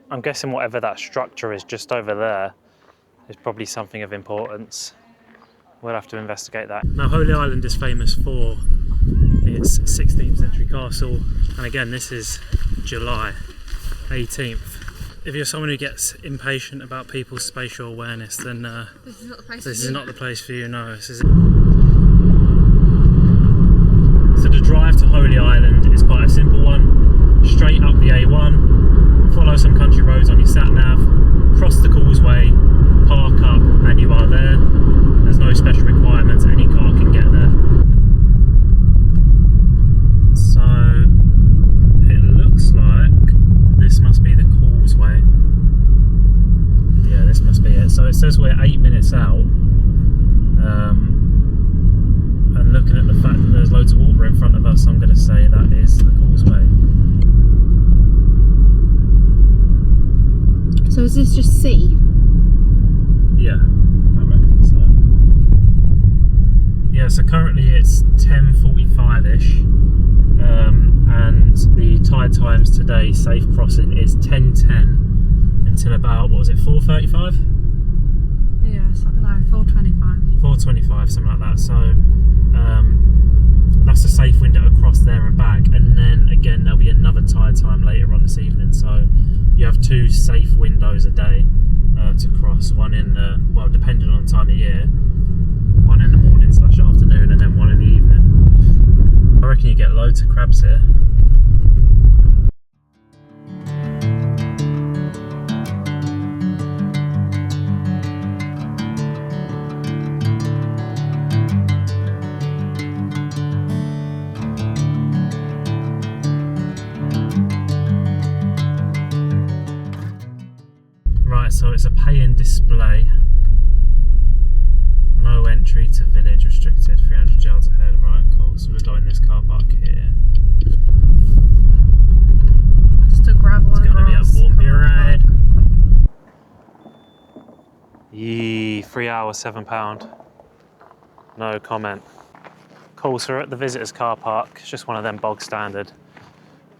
I'm guessing whatever that structure is just over there is probably something of importance. We'll have to investigate that. Now, Holy Island is famous for its 16th century castle, and again, this is July 18th. If you're someone who gets impatient about people's spatial awareness, then this is not the place for you. No, this is. So the drive to Holy Island is quite a simple one. Straight up the A1, follow some country roads on your sat nav, cross the causeway, park up, and you are there. There's no special requirements, any car can get there. So it looks like this must be the causeway. Yeah, this must be it. So it says we're 8 minutes out. And looking at the fact that there's loads of water in front of us, I'm going to say that is the causeway. So is this just sea? Yeah, I reckon so. Yeah, so currently it's 10:45ish, and the tide times today, safe crossing, is 10:10 until about, what was it, 4:35? Yeah, no, 4:25. 4:25, something like that. So that's a safe window across there and back, and then again there'll be another tide time later on this evening. So you have 2 safe windows a day to cross. One in the, well, depending on the time of year, one in the morning / afternoon, and then one in the evening. I reckon you get loads of crabs here. Right, so it's a pay-in display. No entry to village restricted, 300 yards ahead. Right, cool. So we're going this car park here. Just a gravel It's and going to be a grass. bumpy ride. Yee, 3 hours, £7. No comment. Cool, so we're at the visitors car park. It's just one of them bog standard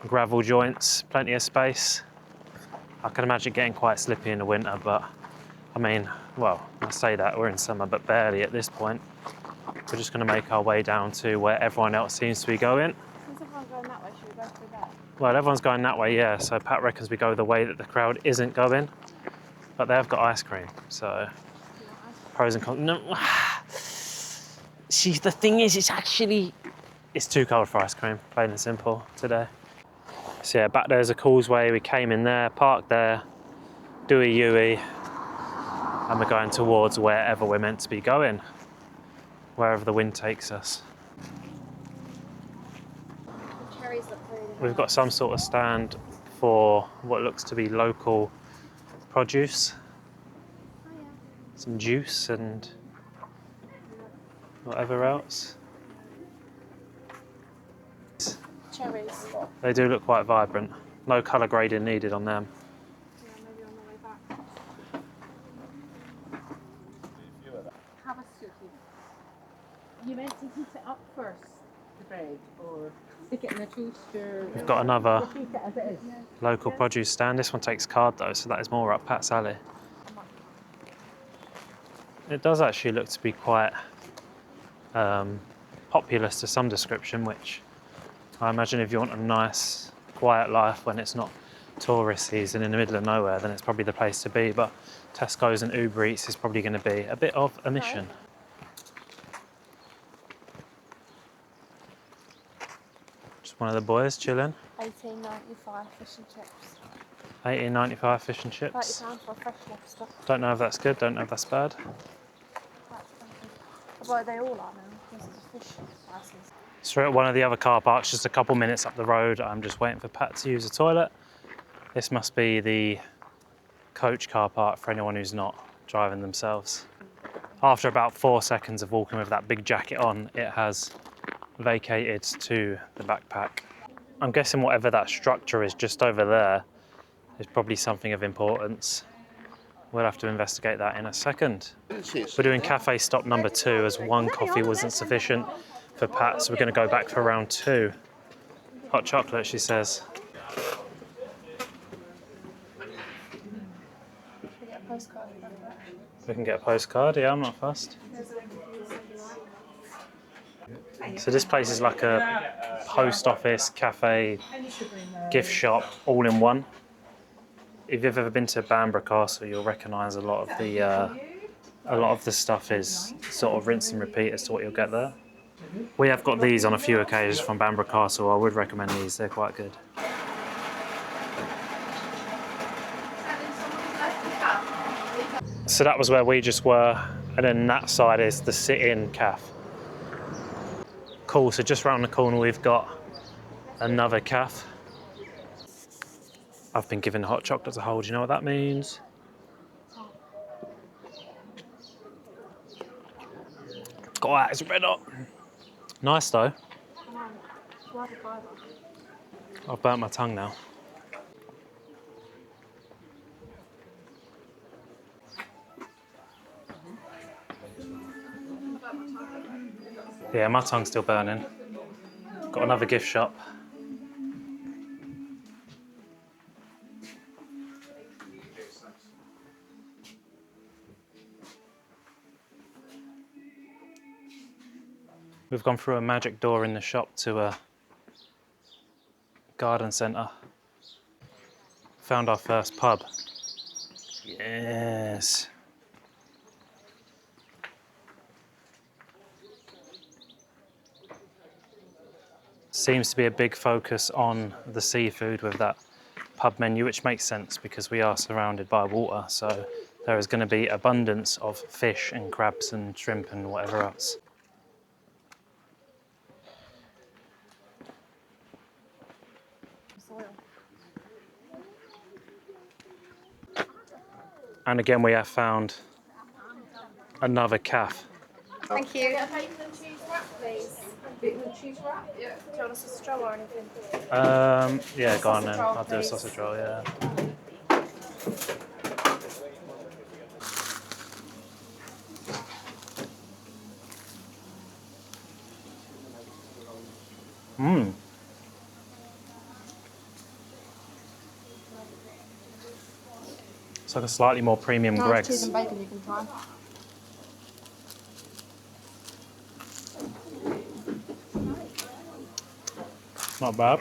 gravel joints, plenty of space. I can imagine it getting quite slippy in the winter, but I mean, well, I say that, we're in summer, but barely at this point. We're just going to make our way down to where everyone else seems to be going. Since everyone's going that way, should we go through that? Well, everyone's going that way, yeah, so Pat reckons we go the way that the crowd isn't going, but they have got ice cream, so pros and cons. No, see, the thing is, it's too cold for ice cream, plain and simple, today. So yeah, back there's a causeway, we came in there, parked there, do a U-E, and we're going towards wherever we're meant to be going, wherever the wind takes us. The cherries look really nice. We've got some sort of stand for what looks to be local produce. Oh, yeah. Some juice and whatever else. Cherries. They do look quite vibrant. No colour grading needed on them. Yeah, maybe on the way back. Have a suki. You meant to heat it up first, the bread, or stick it in a toaster? We've got another Just eat it as it is. local produce stand. This one takes card though, so that is more up Pat's alley. It does actually look to be quite populous to some description, which I imagine if you want a nice, quiet life when it's not tourist season in the middle of nowhere, then it's probably the place to be. But Tesco's and Uber Eats is probably going to be a bit of a mission. Just one of the boys chilling. $18.95 fish and chips. $18.95 fish and chips. £30 for a fresh lobster. Don't know if that's good, don't know if that's bad. That's expensive. Well, they all are now, because it's fish prices. So we're at one of the other car parks, just a couple minutes up the road. I'm just waiting for Pat to use the toilet. This must be the coach car park for anyone who's not driving themselves. After about 4 seconds of walking with that big jacket on, it has vacated to the backpack. I'm guessing whatever that structure is just over there is probably something of importance. We'll have to investigate that in a second. We're doing cafe stop number 2 as one coffee wasn't sufficient for Pat, so we're going to go back for round 2. Hot chocolate, she says. postcard. We can get a postcard, yeah, I'm not fussed. So this place is like a post office, cafe, gift shop, all in one. If you've ever been to Bamburgh Castle, you'll recognise a lot of the stuff is sort of rinse and repeat as to what you'll get there. We have got these on a few occasions from Bamburgh Castle. I would recommend these, they're quite good. So that was where we just were, and then that side is the sit-in cafe. Cool, so just round the corner we've got another cafe. I've been given hot chocolate to hold, do you know what that means? God, it's red hot. Nice though. I've burnt my tongue now. Yeah, my tongue's still burning. Got another gift shop. We've gone through a magic door in the shop to a garden centre. Found our first pub. Yes. Seems to be a big focus on the seafood with that pub menu, which makes sense because we are surrounded by water, so there is going to be abundance of fish and crabs and shrimp and whatever else. And again, we have found another cafe. Thank you. Bacon and cheese wrap, please. Bacon and cheese wrap? Yeah. Do you want a sausage roll or anything? Yeah, go on then. roll, I'll do a please. sausage roll, yeah. Mmm. It's like a slightly more premium Greg's. Cheese and bacon you can try. Not bad.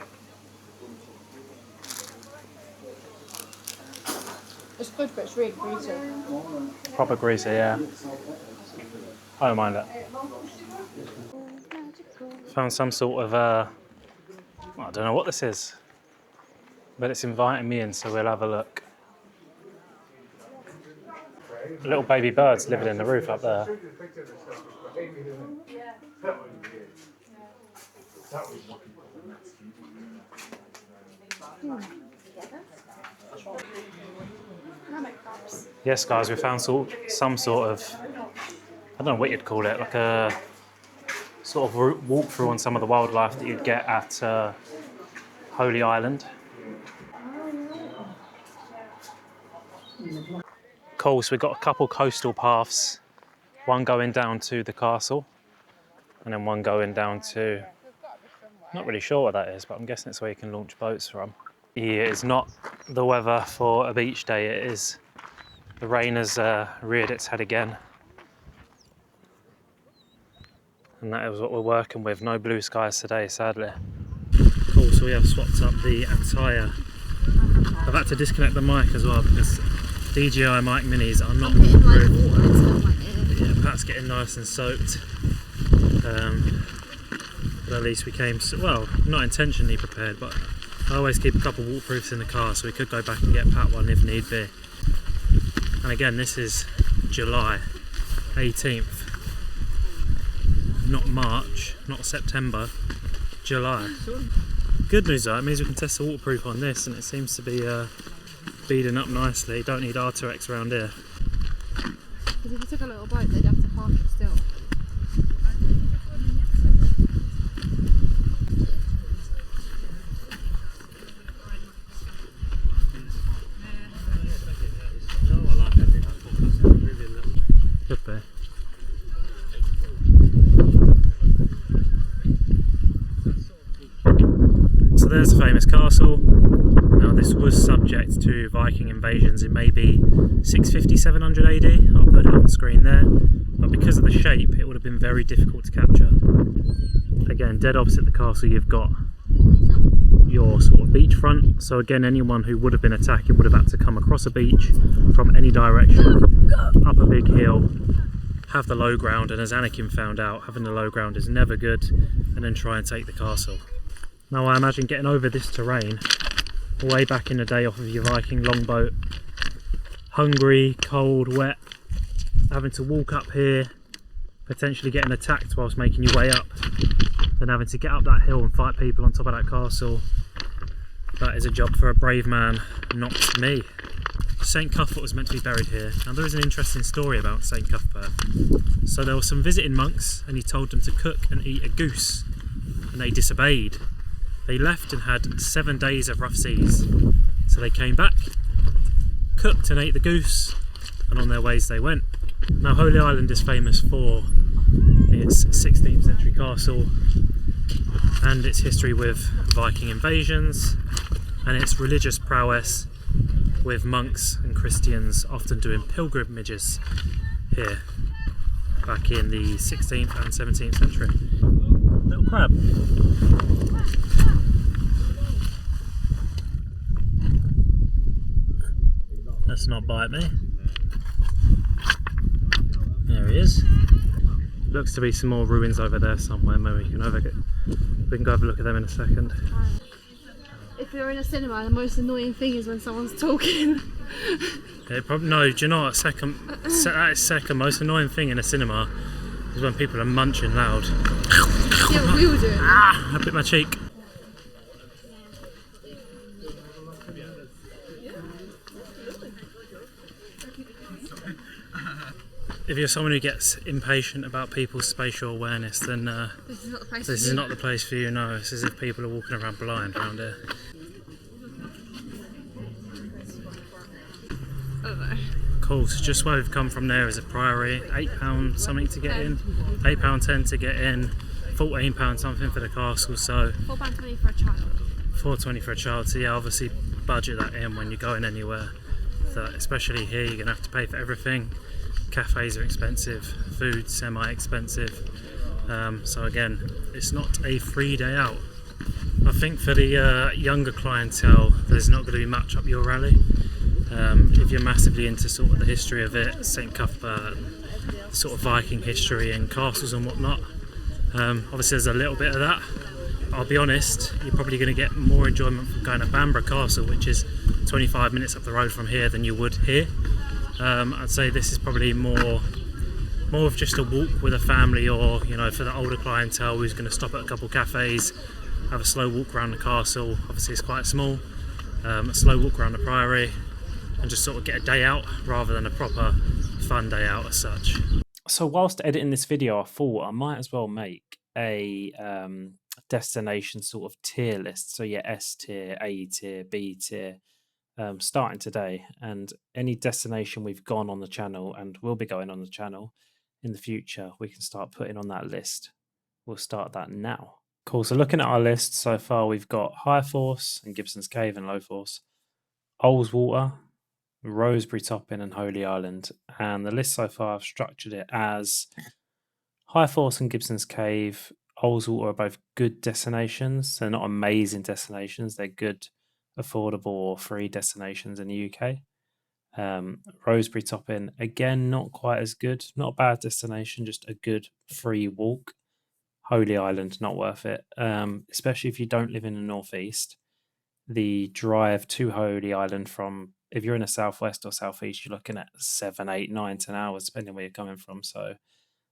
It's good, but it's really greasy. Proper greasy, yeah. I don't mind it. Found some sort of, I don't know what this is, but it's inviting me in, so we'll have a look. Little baby birds living in the roof up there. Yes, guys, we found some sort of, I don't know what you'd call it, like a sort of walkthrough on some of the wildlife that you'd get at Holy Island. Cool, so we've got a couple coastal paths, one going down to the castle, and then one going down to, not really sure what that is, but I'm guessing it's where you can launch boats from. Yeah, it's not the weather for a beach day, it is. The rain has reared its head again. And that is what we're working with, no blue skies today, sadly. Cool, so we have swapped up the attire. I've had to disconnect the mic as well because DJI mic minis are not waterproof. Yeah, Pat's getting nice and soaked. But at least we came, well, not intentionally prepared, but I always keep a couple waterproofs in the car so we could go back and get Pat one if need be. And again, this is July 18th. Not March, not September, July. Good news though, it means we can test the waterproof on this and it seems to be beading up nicely. Don't need R2X around here. Because if you took a little boat, they'd have to park it still. Could be. So there's the famous castle. Now this was subject to Viking invasions in maybe 650, 700 AD. I'll put it on screen there. But because of the shape, it would have been very difficult to capture. Again, dead opposite the castle, you've got your sort of beachfront. So again, anyone who would have been attacking would have had to come across a beach from any direction, up a big hill, have the low ground, and as Anakin found out, having the low ground is never good, and then try and take the castle. Now I imagine getting over this terrain way back in the day off of your Viking longboat, hungry, cold, wet, having to walk up here, potentially getting attacked whilst making your way up, then having to get up that hill and fight people on top of that castle. That is a job for a brave man, not me. St Cuthbert was meant to be buried here. Now there is an interesting story about St Cuthbert. So there were some visiting monks and he told them to cook and eat a goose, and they disobeyed. They left and had 7 days of rough seas. So they came back, cooked and ate the goose, and on their ways they went. Now Holy Island is famous for its 16th century castle and its history with Viking invasions and its religious prowess, with monks and Christians often doing pilgrimages here back in the 16th and 17th century. Little crab. Let's not bite me. There he is. Looks to be some more ruins over there somewhere. Maybe we can go have a look at them in a second. If you're in a cinema, the most annoying thing is when someone's talking. No, do you know what? That is second most annoying thing in a cinema is when people are munching loud. Yeah, we were doing that. Ah, I bit my cheek. If you're someone who gets impatient about people's spatial awareness, then This is not the place this is not the place for you. No, it's as if people are walking around blind around here. I don't know. Cool, so just where we've come from there is a priory. £8 something to get in, £8.10 to get in, £14 something for the castle, so £4.20 for a child. £4.20 for a child. So yeah, obviously budget that in when you're going anywhere. So especially here, you're gonna have to pay for everything. Cafes are expensive, food semi-expensive. So again, it's not a free day out. I think for the younger clientele, there's not going to be much up your alley. If you're massively into sort of the history of it, St Cuthbert, sort of Viking history and castles and whatnot, obviously there's a little bit of that. I'll be honest, you're probably going to get more enjoyment from going to Bamburgh Castle, which is 25 minutes up the road from here, than you would here. I'd say this is probably more of just a walk with a family, or you know, for the older clientele who's going to stop at a couple cafes, have a slow walk around the castle. Obviously it's quite small. A slow walk around the priory and just sort of get a day out rather than a proper fun day out as such. So whilst editing this video, I thought I might as well make a destination sort of tier list. So yeah, S tier, A tier, B tier, starting today, and any destination we've gone on the channel and will be going on the channel in the future, we can start putting on that list. We'll start that now. Cool, so looking at our list so far, we've got High Force and Gibson's Cave and Low Force, Ullswater, Rosebery Topping and Holy Island. And the list so far, I've structured it as High Force and Gibson's Cave, Ullswater are both good destinations. They're not amazing destinations, they're good, affordable or free destinations in the UK. Rosebery Topping, again, not quite as good, not a bad destination, just a good free walk. Holy Island, not worth it, especially if you don't live in the northeast. The drive to Holy Island from, if you're in the southwest or southeast, you're looking at 7, 8, 9, 10 hours, depending where you're coming from. So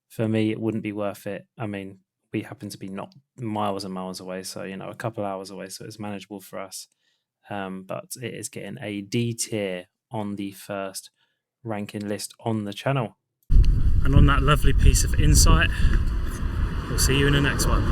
for me, it wouldn't be worth it. I mean, we happen to be not miles and miles away, so you know, a couple hours away, so it's manageable for us. But it is getting a D tier on the first ranking list on the channel. And on that lovely piece of insight, we'll see you in the next one.